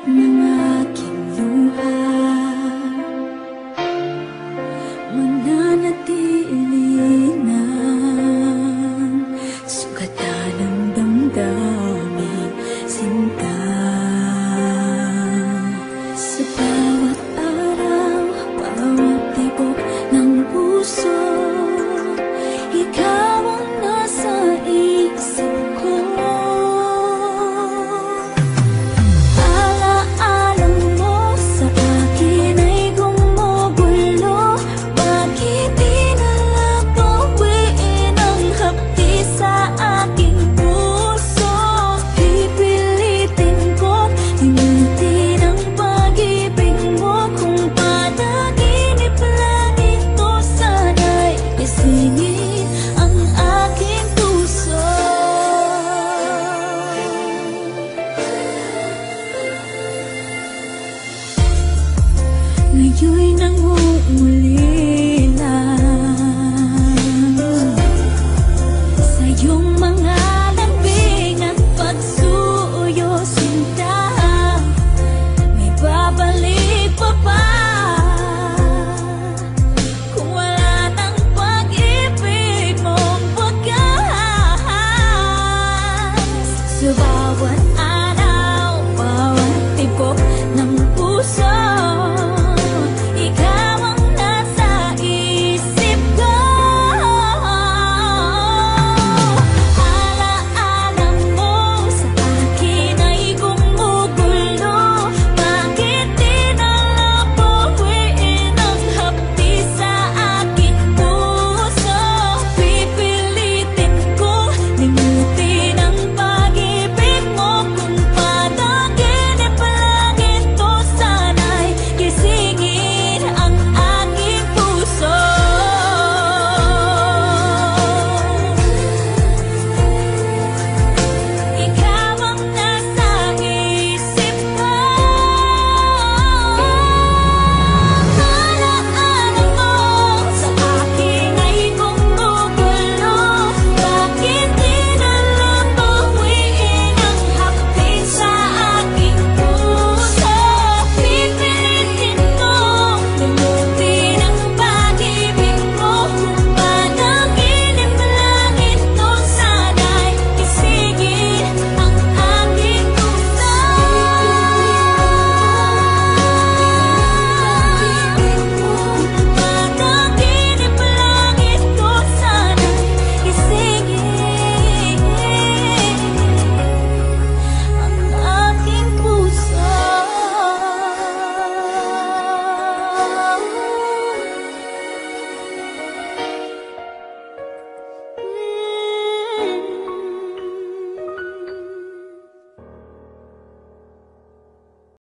ng aking luha, mananatili ng sugatan ng damdamin sinta. Sa bawat araw, bawat tibok ng puso, ikaw ang nasa isip ko. Alaalang mo sa akin ay gumugulo. Bakit di na lang bawiin ang hapdi sa aking puso? Pipilitin ko't limutin ang pag-ibig mo. Kung panaginip lang ito, sana'y isingin ang aking puso. Ngayon'y nangungulila sa iyong mga lambing at pagsuyo, sinta. May babalik pa ba kung wala ng pag-ibig mong wagas? Sa bawat araw, bawat tibok ng